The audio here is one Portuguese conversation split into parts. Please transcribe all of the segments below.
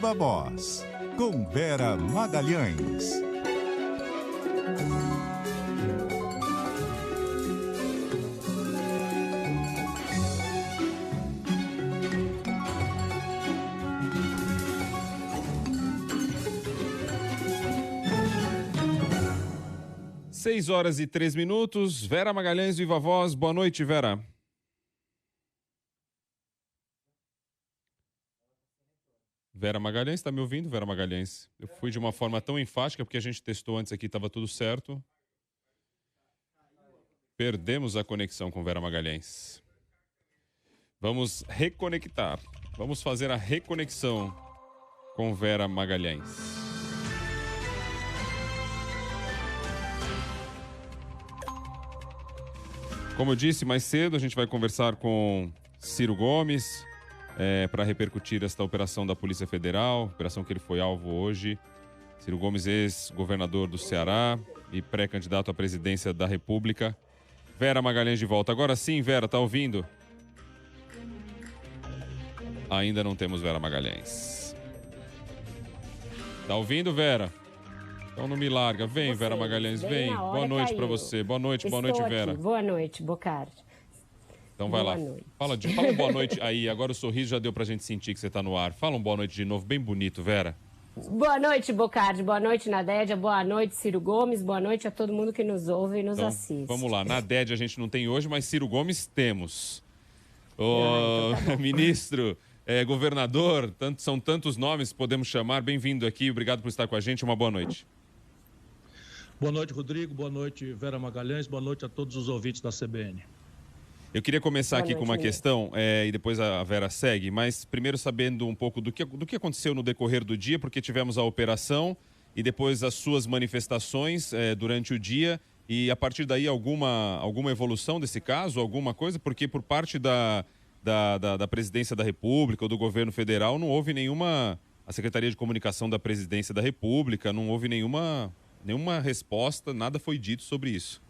Viva Voz, com Vera Magalhães. Seis horas e 3 minutos. Vera Magalhães, Viva Voz. Boa noite, Vera. Vera Magalhães, está me ouvindo, Vera Magalhães? Eu fui de uma forma tão enfática, porque a gente testou antes aqui, estava tudo certo. Perdemos a conexão com Vera Magalhães. Vamos reconectar. Vamos fazer a reconexão com Vera Magalhães. Como eu disse mais cedo, a gente vai conversar com Ciro Gomes para repercutir esta operação da Polícia Federal, operação que ele foi alvo hoje. Ciro Gomes, ex-governador do Ceará e pré-candidato à presidência da República. Vera Magalhães de volta. Agora sim, Vera, tá ouvindo? Ainda não temos Vera Magalhães. Tá ouvindo, Vera? Então não me larga. Vem, Vera Magalhães, vem. Boa noite para você. Boa noite, Vera. Boa noite, Bocardi. Então vai lá. Fala um boa noite aí. Agora o sorriso já deu pra gente sentir que você tá no ar. Fala um boa noite de novo, bem bonito, Vera. Boa noite, Bocardi. Boa noite, Nadédia. Boa noite, Ciro Gomes. Boa noite a todo mundo que nos ouve e nos assiste. Vamos lá. Nadédia a gente não tem hoje, mas Ciro Gomes temos. Então tá Ministro, governador, são tantos nomes que podemos chamar. Bem-vindo aqui. Obrigado por estar com a gente. Uma boa noite. Boa noite, Rodrigo. Boa noite, Vera Magalhães. Boa noite a todos os ouvintes da CBN. Eu queria começar aqui com uma questão e depois a Vera segue, mas primeiro sabendo um pouco do que aconteceu no decorrer do dia, porque tivemos a operação e depois as suas manifestações durante o dia e a partir daí alguma evolução desse caso, alguma coisa, porque por parte da Presidência da República ou do Governo Federal não houve nenhuma, a Secretaria de Comunicação da Presidência da República não houve nenhuma resposta, nada foi dito sobre isso.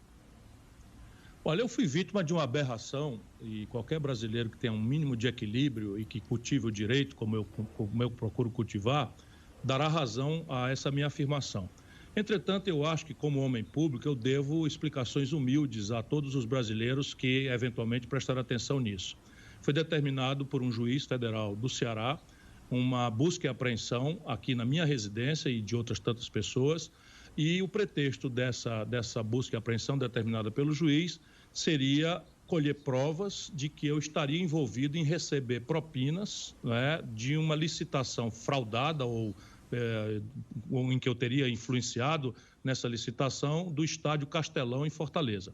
Olha, eu fui vítima de uma aberração e qualquer brasileiro que tenha um mínimo de equilíbrio e que cultive o direito, como eu procuro cultivar, dará razão a essa minha afirmação. Entretanto, eu acho que como homem público eu devo explicações humildes a todos os brasileiros que eventualmente prestaram atenção nisso. Foi determinado por um juiz federal do Ceará uma busca e apreensão aqui na minha residência e de outras tantas pessoas, e o pretexto dessa busca e apreensão determinada pelo juiz seria colher provas de que eu estaria envolvido em receber propinas, né, de uma licitação fraudada ou em que eu teria influenciado nessa licitação do estádio Castelão em Fortaleza.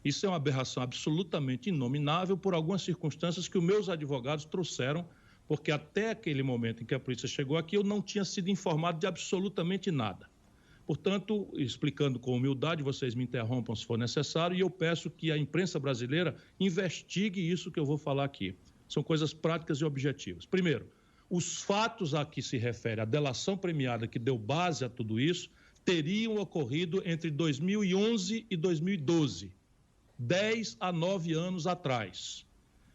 Isso é uma aberração absolutamente inominável por algumas circunstâncias que os meus advogados trouxeram, porque até aquele momento em que a polícia chegou aqui eu não tinha sido informado de absolutamente nada. Portanto, explicando com humildade, vocês me interrompam se for necessário, e eu peço que a imprensa brasileira investigue isso que eu vou falar aqui. São coisas práticas e objetivas. Primeiro, os fatos a que se refere a delação premiada que deu base a tudo isso teriam ocorrido entre 2011 e 2012, 10 a 9 anos atrás.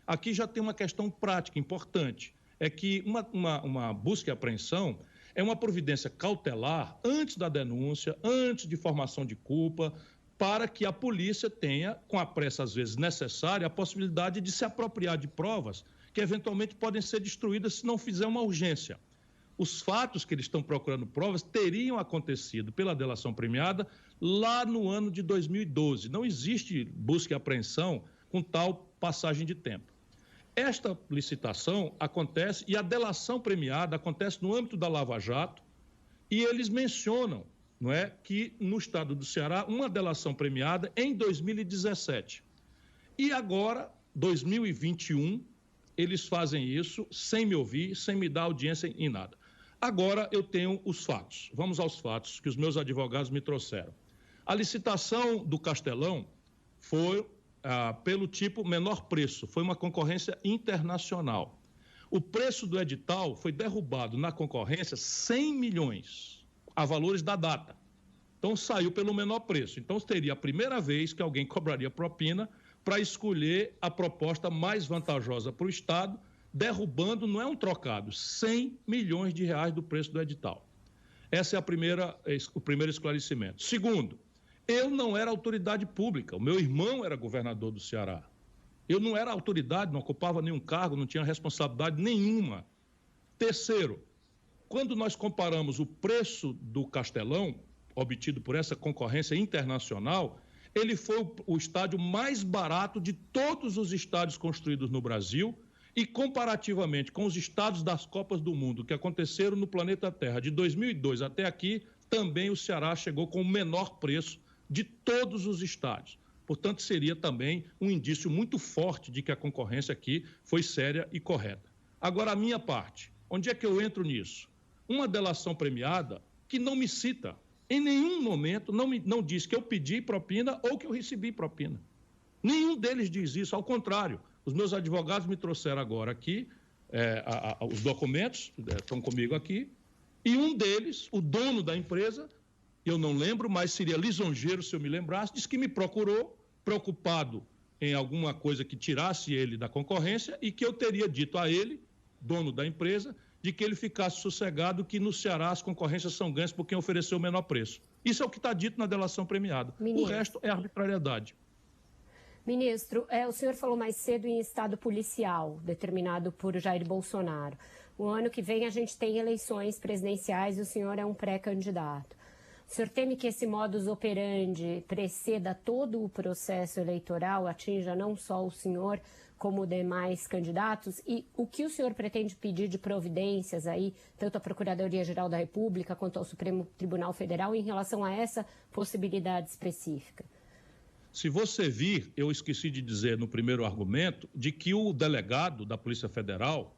Aqui já tem uma questão prática importante, é que uma busca e apreensão é uma providência cautelar antes da denúncia, antes de formação de culpa, para que a polícia tenha, com a pressa às vezes necessária, a possibilidade de se apropriar de provas que eventualmente podem ser destruídas se não fizer uma urgência. Os fatos que eles estão procurando provas teriam acontecido pela delação premiada lá no ano de 2012. Não existe busca e apreensão com tal passagem de tempo. Esta licitação acontece e a delação premiada acontece no âmbito da Lava Jato e eles mencionam, não é, que no estado do Ceará uma delação premiada em 2017. E agora, 2021, eles fazem isso sem me ouvir, sem me dar audiência em nada. Agora eu tenho os fatos. Vamos aos fatos que os meus advogados me trouxeram. A licitação do Castelão foi pelo tipo menor preço, foi uma concorrência internacional. O preço do edital foi derrubado na concorrência 100 milhões a valores da data. Então saiu pelo menor preço. Então seria a primeira vez que alguém cobraria propina para escolher a proposta mais vantajosa para o Estado derrubando, não é um trocado, 100 milhões de reais do preço do edital. Esse é o primeiro esclarecimento. Segundo, eu não era autoridade pública, o meu irmão era governador do Ceará. Eu não era autoridade, não ocupava nenhum cargo, não tinha responsabilidade nenhuma. Terceiro, quando nós comparamos o preço do Castelão, obtido por essa concorrência internacional, ele foi o estádio mais barato de todos os estádios construídos no Brasil e, comparativamente com os estádios das Copas do Mundo que aconteceram no planeta Terra de 2002 até aqui, também o Ceará chegou com o menor preço de todos os estádios. Portanto, seria também um indício muito forte de que a concorrência aqui foi séria e correta. Agora, a minha parte, onde é que eu entro nisso? Uma delação premiada que não me cita, em nenhum momento não diz que eu pedi propina ou que eu recebi propina. Nenhum deles diz isso, ao contrário. Os meus advogados me trouxeram agora aqui, os documentos estão comigo aqui, e um deles, o dono da empresa, eu não lembro, mas seria lisonjeiro se eu me lembrasse, disse que me procurou, preocupado em alguma coisa que tirasse ele da concorrência e que eu teria dito a ele, dono da empresa, de que ele ficasse sossegado, que no Ceará as concorrências são ganhas por quem ofereceu o menor preço. Isso é o que está dito na delação premiada. O resto é arbitrariedade. Ministro, o senhor falou mais cedo em estado policial, determinado por Jair Bolsonaro. O ano que vem a gente tem eleições presidenciais e o senhor é um pré-candidato. O senhor teme que esse modus operandi preceda todo o processo eleitoral, atinja não só o senhor, como demais candidatos? E o que o senhor pretende pedir de providências aí, tanto à Procuradoria-Geral da República quanto ao Supremo Tribunal Federal, em relação a essa possibilidade específica? Se você vir, eu esqueci de dizer no primeiro argumento, de que o delegado da Polícia Federal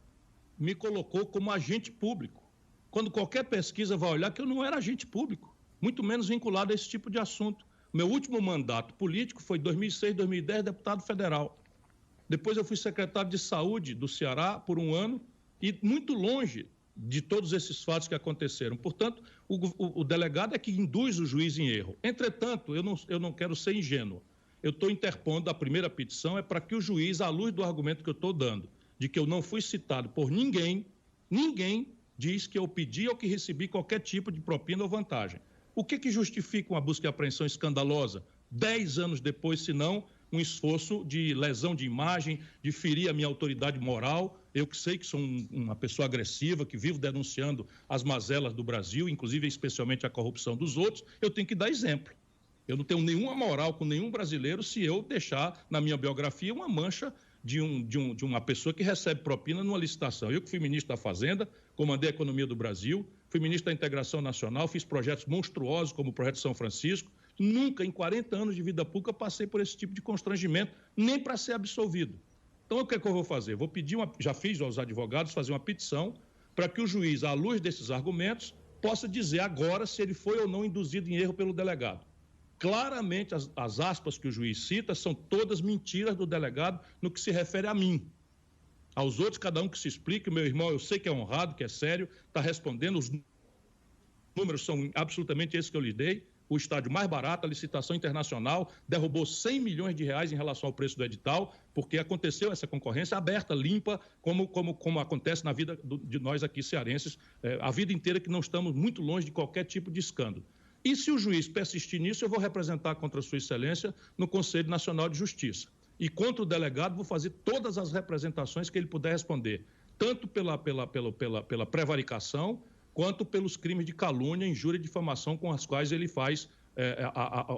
me colocou como agente público. Quando qualquer pesquisa vai olhar que eu não era agente público, muito menos vinculado a esse tipo de assunto. Meu último mandato político foi 2006, 2010, deputado federal. Depois eu fui secretário de Saúde do Ceará por um ano e muito longe de todos esses fatos que aconteceram. Portanto, o delegado é que induz o juiz em erro. Entretanto, eu não quero ser ingênuo. Eu estou interpondo, a primeira petição é para que o juiz, à luz do argumento que eu estou dando, de que eu não fui citado por ninguém diz que eu pedi ou que recebi qualquer tipo de propina ou vantagem. O que justifica uma busca e apreensão escandalosa 10 anos depois, se não um esforço de lesão de imagem, de ferir a minha autoridade moral? Eu que sei que sou uma pessoa agressiva, que vivo denunciando as mazelas do Brasil, inclusive especialmente a corrupção dos outros, eu tenho que dar exemplo. Eu não tenho nenhuma moral com nenhum brasileiro se eu deixar na minha biografia uma mancha de uma pessoa que recebe propina numa licitação. Eu que fui ministro da Fazenda, comandei a economia do Brasil, fui ministro da Integração Nacional, fiz projetos monstruosos como o Projeto São Francisco. Nunca, em 40 anos de vida pública, passei por esse tipo de constrangimento, nem para ser absolvido. Então, o que é que eu vou fazer? Vou pedir, já fiz aos advogados, fazer uma petição para que o juiz, à luz desses argumentos, possa dizer agora se ele foi ou não induzido em erro pelo delegado. Claramente, as aspas que o juiz cita são todas mentiras do delegado no que se refere a mim. Aos outros, cada um que se explique. Meu irmão, eu sei que é honrado, que é sério, está respondendo. Os números são absolutamente esses que eu lhe dei. O estádio mais barato, a licitação internacional, derrubou 100 milhões de reais em relação ao preço do edital, porque aconteceu essa concorrência aberta, limpa, como acontece na vida de nós aqui cearenses, a vida inteira, que não estamos muito longe de qualquer tipo de escândalo. E se o juiz persistir nisso, eu vou representar contra Sua Excelência no Conselho Nacional de Justiça. E contra o delegado, vou fazer todas as representações que ele puder responder, tanto pela prevaricação, quanto pelos crimes de calúnia, injúria e difamação com as quais ele faz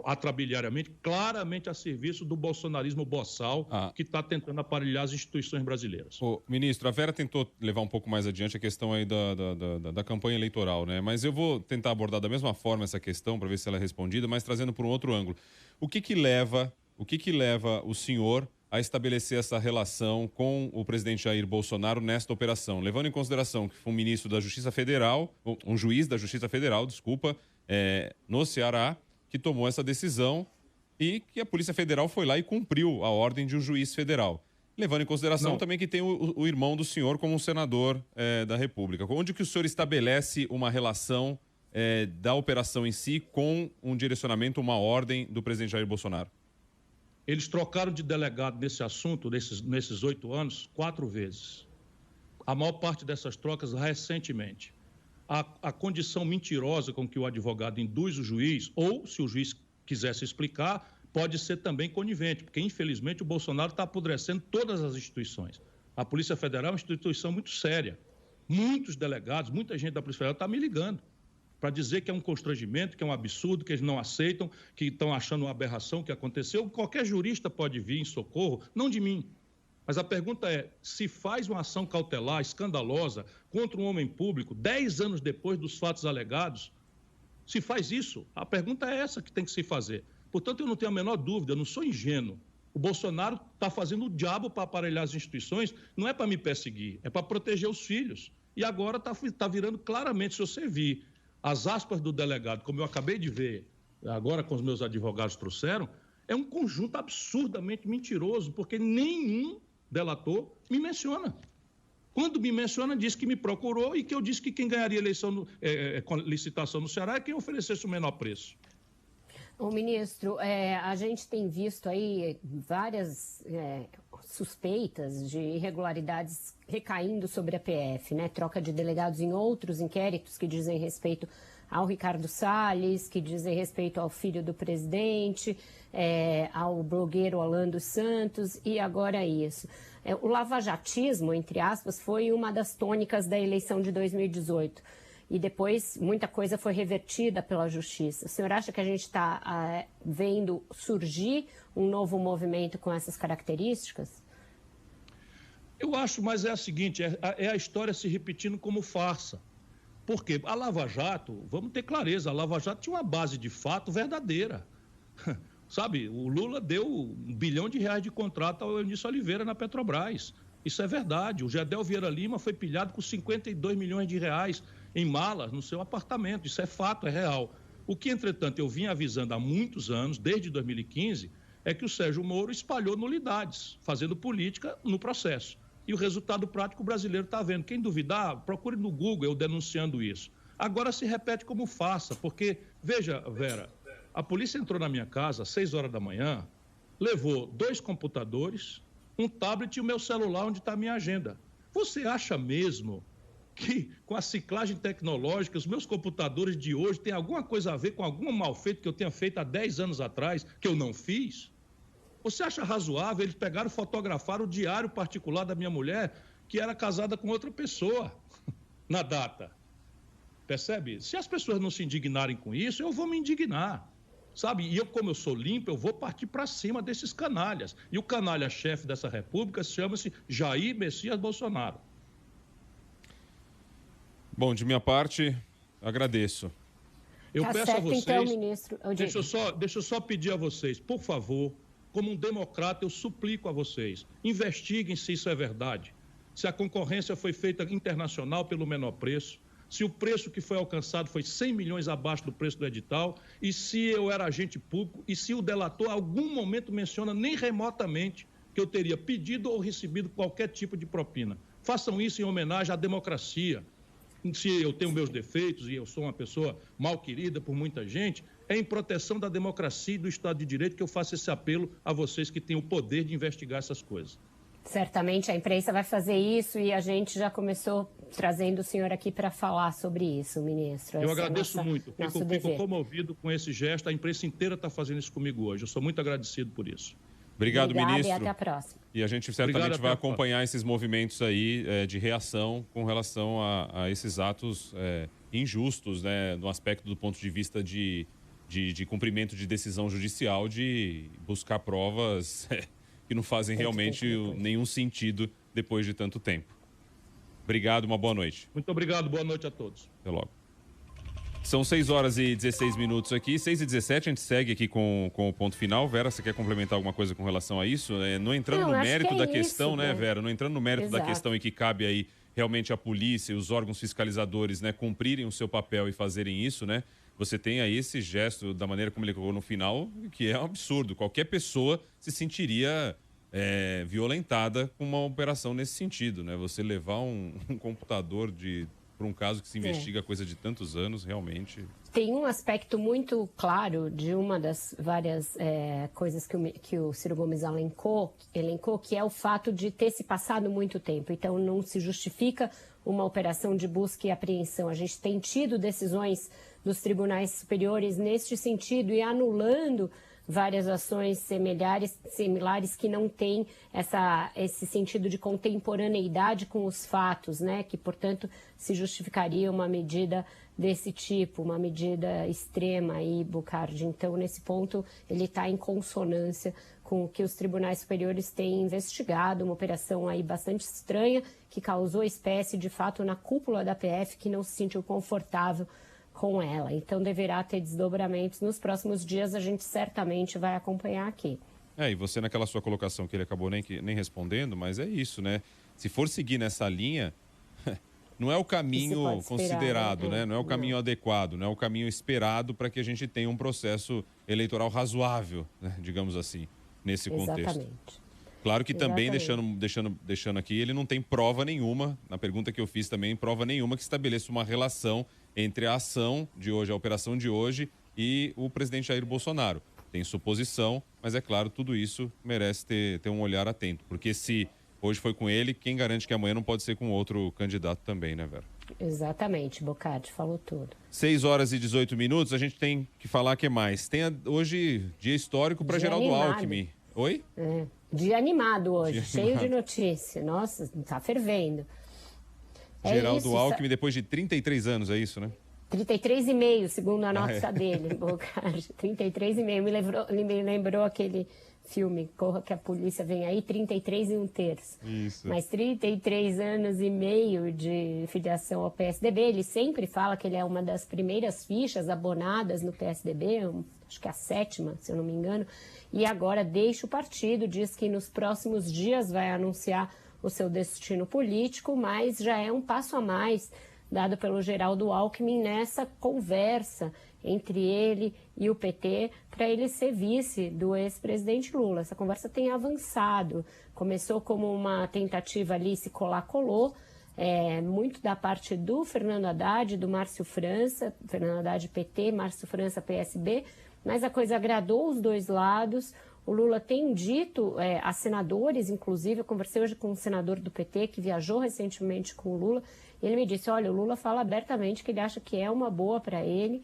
atrabiliariamente, claramente a serviço do bolsonarismo boçal, que está tentando aparelhar as instituições brasileiras. Ministro, a Vera tentou levar um pouco mais adiante a questão aí da campanha eleitoral, né? Mas eu vou tentar abordar da mesma forma essa questão, para ver se ela é respondida, mas trazendo por um outro ângulo. O que leva o senhor a estabelecer essa relação com o presidente Jair Bolsonaro nesta operação, levando em consideração que foi um ministro da Justiça Federal, um juiz da Justiça Federal, no Ceará, que tomou essa decisão e que a Polícia Federal foi lá e cumpriu a ordem de um juiz federal. Levando em consideração também que tem o irmão do senhor como um senador da República. Onde que o senhor estabelece uma relação da operação em si com um direcionamento, uma ordem do presidente Jair Bolsonaro? Eles trocaram de delegado nesse assunto, nesses 8 anos, 4 vezes. a maior parte dessas trocas recentemente. A condição mentirosa com que o advogado induz o juiz, ou, se o juiz quisesse explicar, pode ser também conivente, porque, infelizmente, o Bolsonaro está apodrecendo todas as instituições. A Polícia Federal é uma instituição muito séria. Muitos delegados, muita gente da Polícia Federal está me ligando para dizer que é um constrangimento, que é um absurdo, que eles não aceitam, que estão achando uma aberração que aconteceu. Qualquer jurista pode vir em socorro, não de mim. Mas a pergunta é, se faz uma ação cautelar escandalosa contra um homem público 10 anos depois dos fatos alegados, se faz isso, a pergunta é essa que tem que se fazer. Portanto, eu não tenho a menor dúvida, eu não sou ingênuo. O Bolsonaro está fazendo o diabo para aparelhar as instituições, não é para me perseguir, é para proteger os filhos. E agora está virando claramente, se você vir as aspas do delegado, como eu acabei de ver, agora com os meus advogados trouxeram, é um conjunto absurdamente mentiroso, porque nenhum delator me menciona. Quando me menciona, diz que me procurou e que eu disse que quem ganharia eleição com licitação no Ceará é quem oferecesse o menor preço. Ô, ministro, a gente tem visto aí várias suspeitas de irregularidades recaindo sobre a PF, né? Troca de delegados em outros inquéritos que dizem respeito ao Ricardo Salles, que dizem respeito ao filho do presidente, ao blogueiro Orlando Santos e agora isso. O lavajatismo, entre aspas, foi uma das tônicas da eleição de 2018. E depois muita coisa foi revertida pela Justiça. O senhor acha que a gente está vendo surgir um novo movimento com essas características? Eu acho, mas é a seguinte, é a história se repetindo como farsa. Porque a Lava Jato, vamos ter clareza, a Lava Jato tinha uma base de fato verdadeira. Sabe, o Lula deu R$1 bilhão de contrato ao Eunício Oliveira na Petrobras. Isso é verdade. O Gedel Vieira Lima foi pilhado com R$52 milhões em malas no seu apartamento. Isso é fato, é real. O que, entretanto, eu vim avisando há muitos anos, desde 2015, é que o Sérgio Moro espalhou nulidades, fazendo política no processo. E o resultado prático brasileiro está vendo. Quem duvidar, procure no Google eu denunciando isso. Agora se repete como farsa, porque, veja, Vera, a polícia entrou na minha casa às 6 horas da manhã, levou 2 computadores, um tablet e o meu celular onde está a minha agenda. Você acha mesmo que com a ciclagem tecnológica, os meus computadores de hoje têm alguma coisa a ver com algum mal feito que eu tenha feito há 10 anos atrás, que eu não fiz? Você acha razoável eles pegaram e fotografaram o diário particular da minha mulher, que era casada com outra pessoa, na data? Percebe? Se as pessoas não se indignarem com isso, eu vou me indignar. Sabe? E eu, como eu sou limpo, eu vou partir para cima desses canalhas. E o canalha-chefe dessa república chama-se Jair Messias Bolsonaro. Bom, de minha parte, agradeço. Eu Tá peço certo, a vocês, então, ministro. deixa eu só pedir a vocês, por favor, como um democrata, eu suplico a vocês, investiguem se isso é verdade, se a concorrência foi feita internacional pelo menor preço, se o preço que foi alcançado foi 100 milhões abaixo do preço do edital, e se eu era agente público, e se o delator em algum momento menciona nem remotamente que eu teria pedido ou recebido qualquer tipo de propina. Façam isso em homenagem à democracia. Se eu tenho meus defeitos e eu sou uma pessoa mal querida por muita gente, é em proteção da democracia e do Estado de Direito que eu faço esse apelo a vocês que têm o poder de investigar essas coisas. Certamente a imprensa vai fazer isso e a gente já começou trazendo o senhor aqui para falar sobre isso, ministro. Eu agradeço muito, fico comovido com esse gesto, a imprensa inteira está fazendo isso comigo hoje, eu sou muito agradecido por isso. Obrigado, ministro. E até a próxima. E a gente certamente vai acompanhar esses movimentos aí de reação com relação a esses atos injustos, né, no aspecto do ponto de vista de cumprimento de decisão judicial, de buscar provas que não fazem realmente nenhum sentido depois de tanto tempo. Obrigado, uma boa noite. Muito obrigado, boa noite a todos. Até logo. São 6 horas e 16 minutos aqui, 6h17, a gente segue aqui com o ponto final. Vera, você quer complementar alguma coisa com relação a isso? Não entrando no mérito da questão, né, Vera? Não entrando no mérito da questão em que cabe aí realmente a polícia e os órgãos fiscalizadores, né, cumprirem o seu papel e fazerem isso, né? Você tem aí esse gesto, da maneira como ele colocou no final, que é um absurdo. Qualquer pessoa se sentiria violentada com uma operação nesse sentido, né? Você levar um computador por um caso que se investiga há coisa de tantos anos, realmente... Tem um aspecto muito claro de uma das várias coisas que o Ciro Gomes elencou, que é o fato de ter se passado muito tempo. Então, não se justifica uma operação de busca e apreensão. A gente tem tido decisões dos tribunais superiores neste sentido e anulando várias ações similares que não têm esse sentido de contemporaneidade com os fatos, né? Que, portanto, se justificaria uma medida desse tipo, uma medida extrema aí, Bocardi. Então, nesse ponto, ele está em consonância com o que os tribunais superiores têm investigado, uma operação aí bastante estranha, que causou espécie, de fato, na cúpula da PF, que não se sentiu confortável com ela. Então, deverá ter desdobramentos. Nos próximos dias, a gente certamente vai acompanhar aqui. E você naquela sua colocação que ele acabou nem respondendo, mas é isso, né? Se for seguir nessa linha, não é o caminho considerado, né? Não é o caminho adequado, não é o caminho esperado para que a gente tenha um processo eleitoral razoável, né? Digamos assim, nesse contexto. Exatamente. Claro que também, deixando aqui, ele não tem prova nenhuma, na pergunta que eu fiz também, prova nenhuma que estabeleça uma relação entre a ação de hoje, a operação de hoje e o presidente Jair Bolsonaro. Tem suposição, mas é claro, tudo isso merece ter um olhar atento, porque se hoje foi com ele, quem garante que amanhã não pode ser com outro candidato também, né, Vera? Exatamente, Bocardi, falou tudo. 6h18, a gente tem que falar que mais. Tem hoje dia histórico para Geraldo Alckmin. Oi? Dia animado hoje, cheio de notícia. Nossa, tá fervendo. Geraldo Alckmin, depois de 33 anos, é isso, né? 33,5, segundo a nota dele, Bocardi. 33,5. Me lembrou aquele filme, Corra que a Polícia Vem Aí, 33 1/3. Isso. Mas 33 anos e meio de filiação ao PSDB. Ele sempre fala que ele é uma das primeiras fichas abonadas no PSDB, acho que a 7ª, se eu não me engano. E agora deixa o partido, diz que nos próximos dias vai anunciar o seu destino político, mas já é um passo a mais dado pelo Geraldo Alckmin nessa conversa entre ele e o PT para ele ser vice do ex-presidente Lula. Essa conversa tem avançado, começou como uma tentativa ali, se colou, muito da parte do Fernando Haddad, do Márcio França, Fernando Haddad PT, Márcio França PSB, mas a coisa agradou os dois lados. O Lula tem dito a senadores, inclusive, eu conversei hoje com um senador do PT que viajou recentemente com o Lula, e ele me disse, olha, o Lula fala abertamente que ele acha que é uma boa para ele,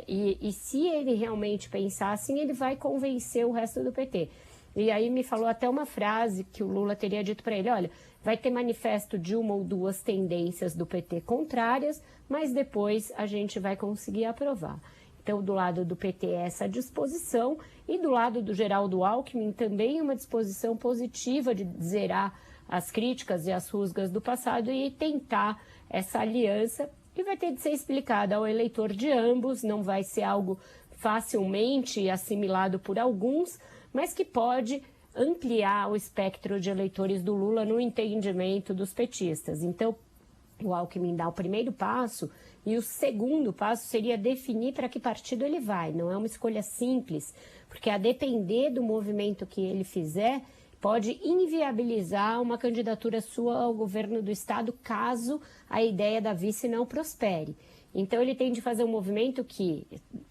e se ele realmente pensar assim, ele vai convencer o resto do PT. E aí me falou até uma frase que o Lula teria dito para ele, olha, vai ter manifesto de uma ou duas tendências do PT contrárias, mas depois a gente vai conseguir aprovar. Então, do lado do PT, essa disposição, e do lado do Geraldo Alckmin, também uma disposição positiva de zerar as críticas e as rusgas do passado e tentar essa aliança, que vai ter de ser explicada ao eleitor de ambos, não vai ser algo facilmente assimilado por alguns, mas que pode ampliar o espectro de eleitores do Lula no entendimento dos petistas. Então, o Alckmin dá o primeiro passo e o segundo passo seria definir para que partido ele vai. Não é uma escolha simples, porque a depender do movimento que ele fizer, pode inviabilizar uma candidatura sua ao governo do estado caso a ideia da vice não prospere. Então ele tem de fazer um movimento que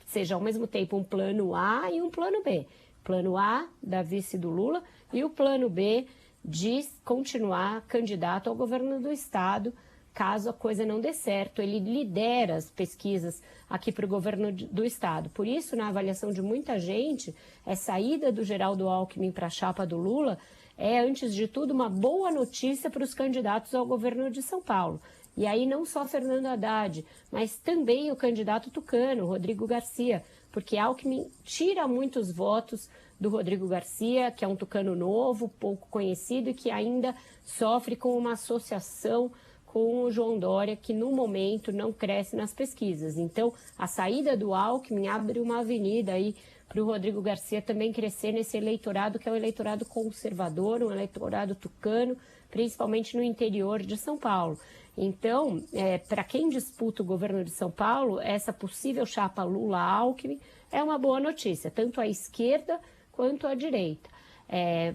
seja ao mesmo tempo um plano A e um plano B. Plano A da vice do Lula e o plano B de continuar candidato ao governo do estado, caso a coisa não dê certo. Ele lidera as pesquisas aqui para o governo do estado. Por isso, na avaliação de muita gente, essa ida do Geraldo Alckmin para a chapa do Lula é, antes de tudo, uma boa notícia para os candidatos ao governo de São Paulo. E aí não só Fernando Haddad, mas também o candidato tucano, Rodrigo Garcia, porque Alckmin tira muitos votos do Rodrigo Garcia, que é um tucano novo, pouco conhecido e que ainda sofre com uma associação com o João Dória, que no momento não cresce nas pesquisas. Então, a saída do Alckmin abre uma avenida aí para o Rodrigo Garcia também crescer nesse eleitorado, que é um eleitorado conservador, um eleitorado tucano, principalmente no interior de São Paulo. Então, para quem disputa o governo de São Paulo, essa possível chapa Lula-Alckmin é uma boa notícia, tanto à esquerda quanto à direita.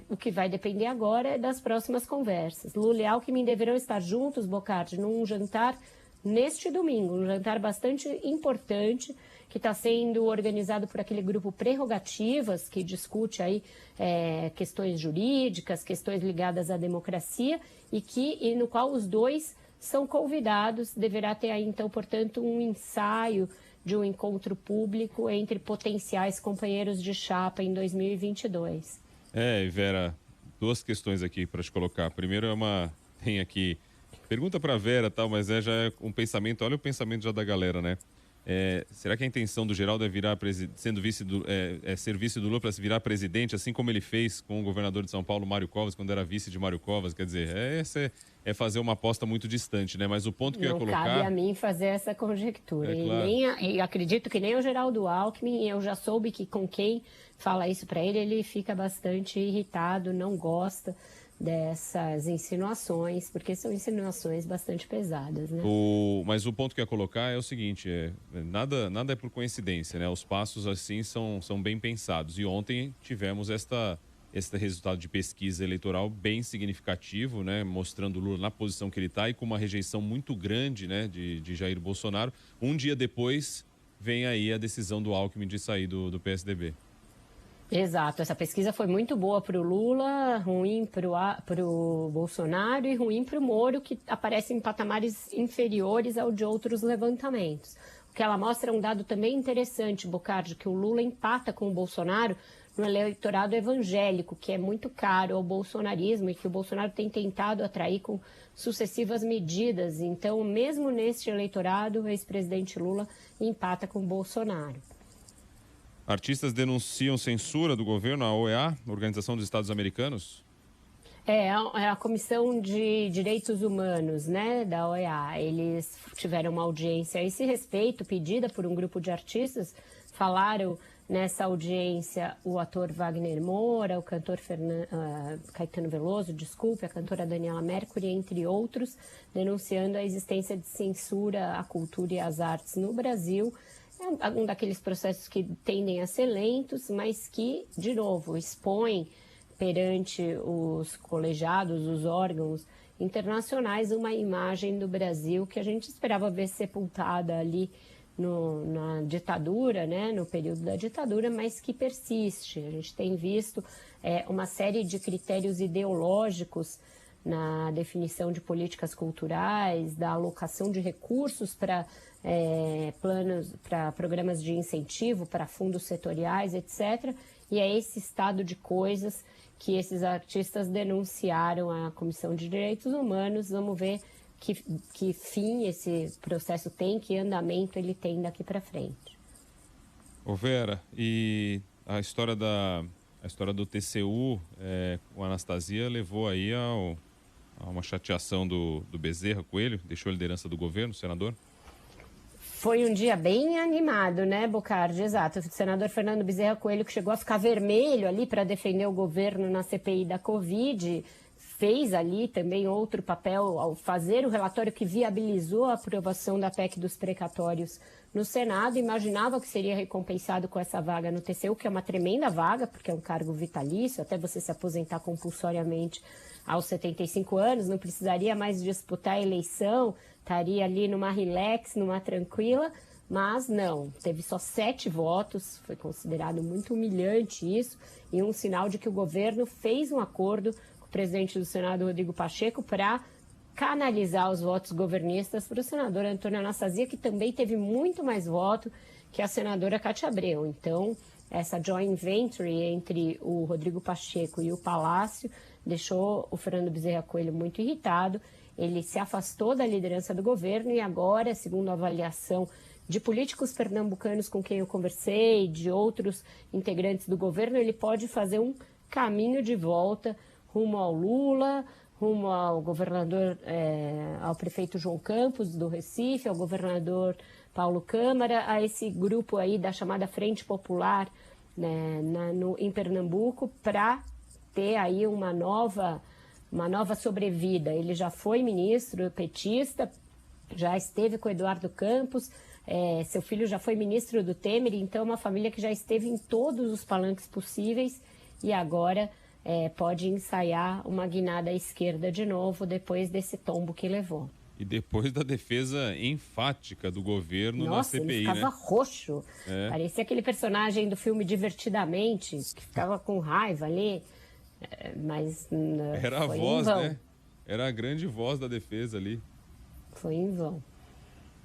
O que vai depender agora é das próximas conversas. Lula e Alckmin deverão estar juntos, Bocardi, num jantar neste domingo, um jantar bastante importante que está sendo organizado por aquele grupo Prerrogativas, que discute aí questões jurídicas, questões ligadas à democracia e no qual os dois são convidados. Deverá ter aí, então, portanto, um ensaio de um encontro público entre potenciais companheiros de chapa em 2022. Vera, duas questões aqui para te colocar. Primeiro tem aqui, pergunta para a Vera, tal, mas já é um pensamento, olha o pensamento já da galera, né? Será que a intenção do Geraldo é ser vice do Lula para se virar presidente, assim como ele fez com o governador de São Paulo, Mário Covas, quando era vice de Mário Covas? Quer dizer, fazer uma aposta muito distante, né? Mas o ponto que eu ia colocar... Não cabe a mim fazer essa conjectura. Claro. E acredito que nem o Geraldo Alckmin, eu já soube que com quem fala isso para ele fica bastante irritado, não gosta dessas insinuações, porque são insinuações bastante pesadas, né? Mas o ponto que eu ia colocar é o seguinte, nada é por coincidência, né? Os passos assim são bem pensados. E ontem tivemos este resultado de pesquisa eleitoral bem significativo, né? Mostrando o Lula na posição que ele está e com uma rejeição muito grande, né? de Jair Bolsonaro. Um dia depois vem aí a decisão do Alckmin de sair do PSDB. Exato, essa pesquisa foi muito boa para o Lula, ruim para o Bolsonaro e ruim para o Moro, que aparece em patamares inferiores ao de outros levantamentos. O que ela mostra é um dado também interessante, Bocardi, que o Lula empata com o Bolsonaro no eleitorado evangélico, que é muito caro ao bolsonarismo e que o Bolsonaro tem tentado atrair com sucessivas medidas. Então, mesmo neste eleitorado, o ex-presidente Lula empata com o Bolsonaro. Artistas denunciam censura do governo, a OEA, Organização dos Estados Americanos? É a Comissão de Direitos Humanos, né, da OEA. Eles tiveram uma audiência a esse respeito, pedida por um grupo de artistas. Falaram nessa audiência o ator Wagner Moura, o cantor Caetano Veloso, a cantora Daniela Mercury, entre outros, denunciando a existência de censura à cultura e às artes no Brasil. É um daqueles processos que tendem a ser lentos, mas que, de novo, expõem perante os colegiados, os órgãos internacionais, uma imagem do Brasil que a gente esperava ver sepultada ali na ditadura, né, no período da ditadura, mas que persiste. A gente tem visto uma série de critérios ideológicos na definição de políticas culturais, da alocação de recursos para planos, para programas de incentivo, para fundos setoriais, etc. E é esse estado de coisas que esses artistas denunciaram à Comissão de Direitos Humanos. Vamos ver que fim esse processo tem, que andamento ele tem daqui para frente. Vera, e a história do TCU com a Anastasia levou aí a uma chateação do Bezerra Coelho, deixou a liderança do governo, senador? Foi um dia bem animado, né, Bocardi? Exato. O senador Fernando Bezerra Coelho, que chegou a ficar vermelho ali para defender o governo na CPI da Covid, fez ali também outro papel ao fazer o relatório que viabilizou a aprovação da PEC dos precatórios no Senado. Imaginava que seria recompensado com essa vaga no TCU, que é uma tremenda vaga, porque é um cargo vitalício, até você se aposentar compulsoriamente aos 75 anos, não precisaria mais disputar a eleição, estaria ali numa relax, numa tranquila, mas não, teve só 7 votos, foi considerado muito humilhante isso, e um sinal de que o governo fez um acordo com o presidente do Senado, Rodrigo Pacheco, para canalizar os votos governistas para o senador Antônio Anastasia, que também teve muito mais voto que a senadora Cátia Abreu. Então, essa joint venture entre o Rodrigo Pacheco e o Palácio deixou o Fernando Bezerra Coelho muito irritado. Ele se afastou da liderança do governo e agora, segundo a avaliação de políticos pernambucanos com quem eu conversei, de outros integrantes do governo, ele pode fazer um caminho de volta rumo ao Lula, rumo ao governador, ao prefeito João Campos do Recife, ao governador Paulo Câmara, a esse grupo aí da chamada Frente Popular, né, em Pernambuco, para ter aí uma nova sobrevida. Ele já foi ministro petista, já esteve com Eduardo Campos, seu filho já foi ministro do Temer, então é uma família que já esteve em todos os palanques possíveis e agora pode ensaiar uma guinada à esquerda de novo depois desse tombo que levou. E depois da defesa enfática do governo na CPI, ele ficava roxo. É. Parecia aquele personagem do filme Divertidamente, que ficava com raiva ali. Mas era a voz, né? Era a grande voz da defesa ali. Foi em vão.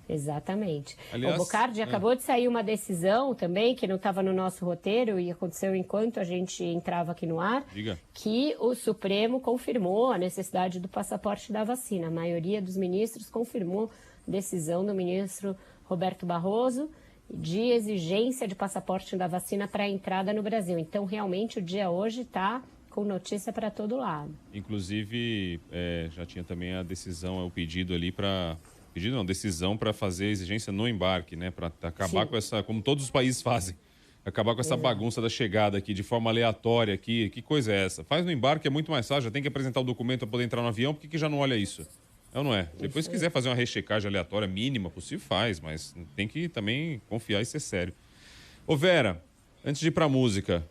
Exatamente. Aliás, o Bocardi acabou de sair uma decisão também, que não estava no nosso roteiro e aconteceu enquanto a gente entrava aqui no ar, Diga. que o Supremo confirmou a necessidade do passaporte da vacina. A maioria dos ministros confirmou a decisão do ministro Roberto Barroso de exigência de passaporte da vacina para a entrada no Brasil. Então, realmente, o dia hoje está com notícia para todo lado. Inclusive, já tinha também a decisão, o pedido ali para... Pedido não, decisão para fazer a exigência no embarque, né? Para acabar com essa, como todos os países fazem, acabar com essa bagunça da chegada aqui, de forma aleatória aqui. Que coisa é essa? Faz no embarque, é muito mais fácil, já tem que apresentar o documento para poder entrar no avião, por que já não olha isso? É ou não é? Depois, se quiser fazer uma rechecagem aleatória mínima possível, faz, mas tem que também confiar e ser sério. Ô Vera, antes de ir pra música,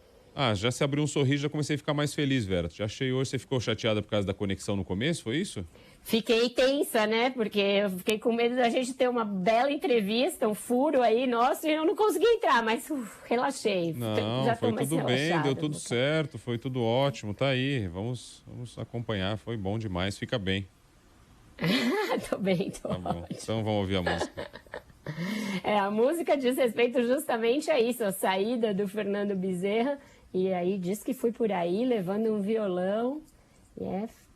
já se abriu um sorriso, já comecei a ficar mais feliz, Vera. Já achei hoje, você ficou chateada por causa da conexão no começo, foi isso? Fiquei tensa, né? Porque eu fiquei com medo da gente ter uma bela entrevista, um furo aí, nossa, e eu não consegui entrar, mas relaxei. Não, já foi tudo bem, deu tudo Bocardi. certo, foi tudo ótimo, tá aí. Vamos acompanhar, foi bom demais, fica bem. Tô bem, tô Tá bom, ótimo. então vamos ouvir a música. A música diz respeito justamente a isso, a saída do Fernando Bezerra, e aí diz que fui por aí levando um violão, e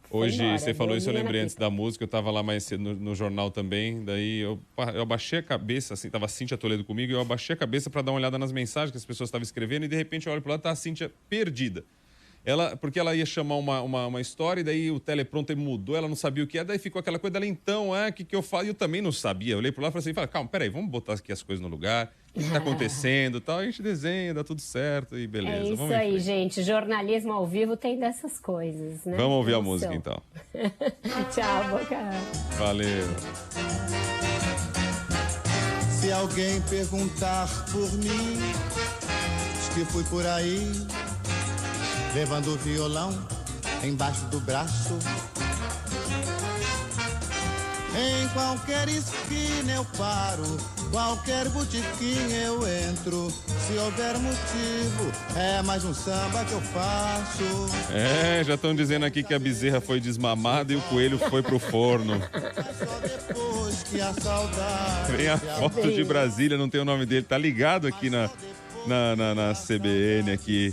foi Hoje, embora, você falou isso, eu violinha lembrei na antes da música, eu tava lá mais cedo no jornal também, daí eu abaixei a cabeça, assim, tava a Cíntia Toledo comigo, e eu abaixei a cabeça para dar uma olhada nas mensagens que as pessoas estavam escrevendo, e de repente eu olho pro lado, tá a Cíntia perdida. Porque ela ia chamar uma história, e daí o teleprompter mudou, ela não sabia o que é, daí ficou aquela coisa dela, então, o que eu falo? E eu também não sabia. Eu olhei pro lado e falei assim, calma, peraí, vamos botar aqui as coisas no lugar, o que tá acontecendo e tal, a gente desenha, dá tudo certo e beleza. É isso vamos em aí, frente. gente, jornalismo ao vivo tem dessas coisas, né? Vamos ouvir a Emoção. música então. Tchau, Boca. Valeu. Se alguém perguntar por mim, diz que fui por aí, levando o violão embaixo do braço. Em qualquer esquina eu paro, qualquer botequim eu entro. Se houver motivo, é mais um samba que eu faço. Já estão dizendo aqui que a bezerra foi desmamada e o coelho foi pro forno. Mas só depois que a saudade... Vem a foto de Brasília, não tem o nome dele, tá ligado aqui na CBN aqui.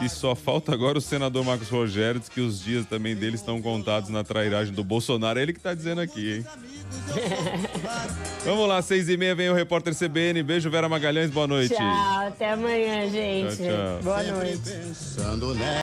E só falta agora o senador Marcos Rogério, diz que os dias também dele estão contados na trairagem do Bolsonaro. É ele que tá dizendo aqui, hein? Vamos lá, 6h30 vem o repórter CBN. Beijo, Vera Magalhães, boa noite. Tchau, até amanhã, gente. Tchau, tchau. Boa noite. Pensando nela.